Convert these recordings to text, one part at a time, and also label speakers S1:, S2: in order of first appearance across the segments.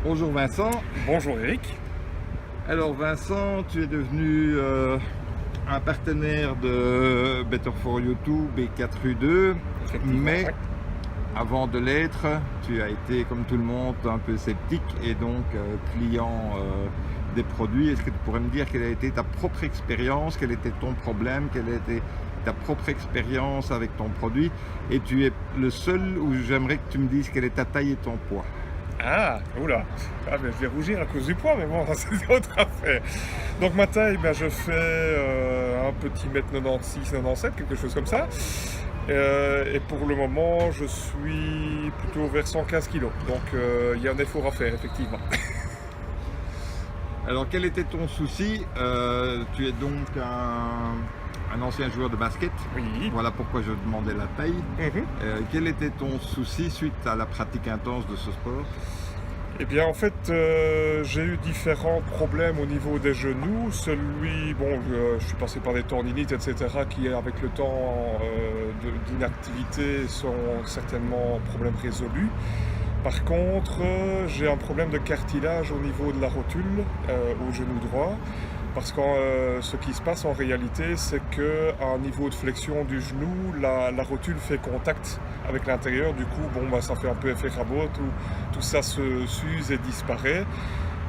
S1: Bonjour Vincent.
S2: Bonjour Eric.
S1: Alors Vincent, tu es devenu un partenaire de Better for You 2 B4U2,
S2: Effectivement,
S1: mais
S2: ouais.
S1: avant de l'être, tu as été comme tout le monde un peu sceptique et donc client des produits. Est-ce que tu pourrais me dire quelle a été ta propre expérience, quel était ton problème, quelle a été ta propre expérience avec ton produit? Et tu es le seul où j'aimerais que tu me dises quelle est ta taille et ton poids.
S2: Ah, oula, je vais rougir à cause du poids, mais bon, c'est autre affaire. Donc ma taille, je fais un petit mètre 96, 97, quelque chose comme ça. Et pour le moment, je suis plutôt vers 115 kilos. Donc il y a un effort à faire, effectivement.
S1: Alors, quel était ton souci? Tu es donc un ancien joueur de basket.
S2: Oui.
S1: Voilà pourquoi je demandais la taille.
S2: Mhm.
S1: Quel était ton souci suite à la pratique intense de ce sport?
S2: Eh bien, en fait, j'ai eu différents problèmes au niveau des genoux. Celui, je suis passé par des tendinites, etc., qui, avec le temps d'inactivité, sont certainement problèmes résolus. Par contre, j'ai un problème de cartilage au niveau de la rotule, au genou droit. Parce que ce qui se passe en réalité, c'est qu'à un niveau de flexion du genou, la rotule fait contact avec l'intérieur. Du coup, ça fait un peu effet rabot, tout ça se s'use et disparaît.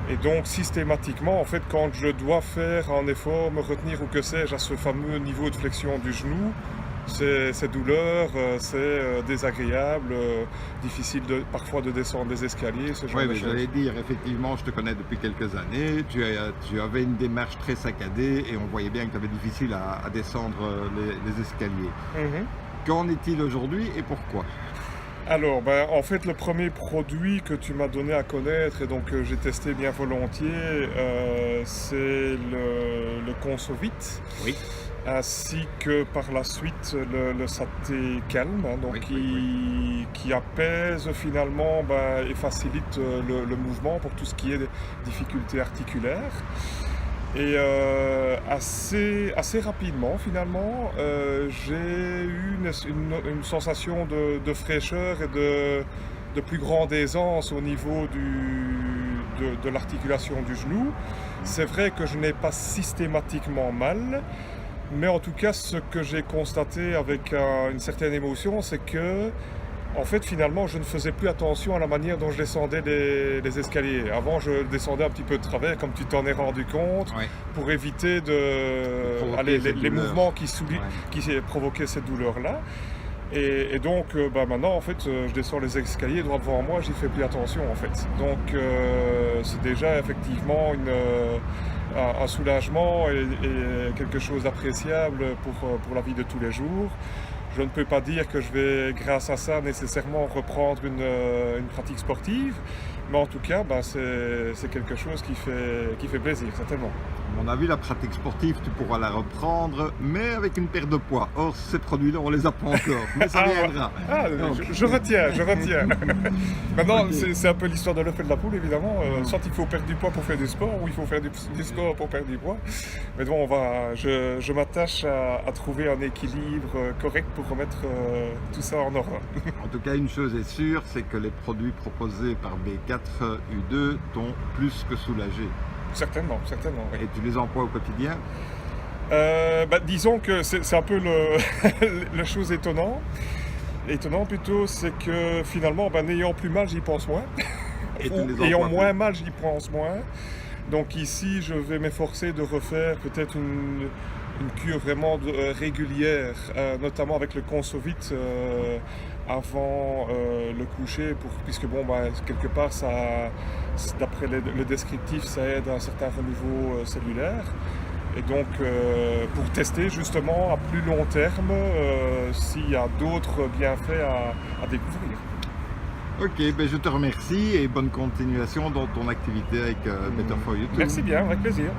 S2: Et donc, systématiquement, en fait, quand je dois faire un effort, me retenir ou que sais-je, à ce fameux niveau de flexion du genou, c'est douleur, c'est désagréable, difficile parfois de descendre des escaliers, ce genre
S1: Oui,
S2: de
S1: mais
S2: choses.
S1: j'allais dire, effectivement, je te connais depuis quelques années, tu avais une démarche très saccadée et on voyait bien que tu avais difficile à descendre les escaliers.
S2: Mhm.
S1: Qu'en est-il aujourd'hui et pourquoi?
S2: Alors, en fait, le premier produit que tu m'as donné à connaître et donc j'ai testé bien volontiers, c'est le Consovit,
S1: Oui.
S2: ainsi que par la suite le Saté Calme, hein, donc qui apaise finalement et facilite le mouvement pour tout ce qui est des difficultés articulaires. Et assez rapidement, finalement, j'ai eu une sensation de fraîcheur et de plus grande aisance au niveau de l'articulation du genou. C'est vrai que je n'ai pas systématiquement mal, mais en tout cas, ce que j'ai constaté avec une certaine émotion, c'est que en fait, finalement, je ne faisais plus attention à la manière dont je descendais les escaliers. Avant, je descendais un petit peu de travers, comme tu t'en es rendu compte,
S1: Ouais.
S2: pour éviter
S1: Provoquer cette
S2: les
S1: douleur.
S2: mouvements
S1: Ouais.
S2: qui provoquaient cette douleur-là. Et donc, maintenant, en fait, je descends les escaliers droit devant moi, j'y fais plus attention, en fait. Donc, c'est déjà effectivement un soulagement et quelque chose d'appréciable pour la vie de tous les jours. Je ne peux pas dire que je vais, grâce à ça, nécessairement reprendre une pratique sportive, mais en tout cas, c'est quelque chose qui fait plaisir, certainement.
S1: À mon avis, la pratique sportive, tu pourras la reprendre, mais avec une perte de poids. Or, ces produits-là, on les a pas encore, mais ça viendra. Donc,
S2: Je retiens, je retiens. Maintenant,
S1: ok.
S2: c'est un peu l'histoire de l'œuf et de la poule, évidemment. Soit il faut perdre du poids pour faire du sport, ou il faut faire du sport pour perdre du poids. Mais bon, je m'attache à trouver un équilibre correct pour remettre tout ça en ordre.
S1: En tout cas, une chose est sûre, c'est que les produits proposés par B4U2 t'ont plus que soulagé.
S2: Certainement, certainement, oui.
S1: Et tu les emploies au quotidien?
S2: Disons que c'est un peu la chose étonnante. Étonnant plutôt, c'est que finalement, n'ayant plus mal, j'y pense moins.
S1: Et tu
S2: Ou
S1: les
S2: ayant
S1: emploies
S2: moins
S1: plus.
S2: mal, j'y pense moins. Donc ici, je vais m'efforcer de refaire peut-être une cure vraiment régulière, notamment avec le Consovit avant le coucher, puisque quelque part, d'après le descriptif, ça aide à un certain renouveau cellulaire. Et donc, pour tester justement à plus long terme s'il y a d'autres bienfaits à découvrir.
S1: Ok, je te remercie et bonne continuation dans ton activité avec Better for You 2.
S2: Merci bien, avec plaisir.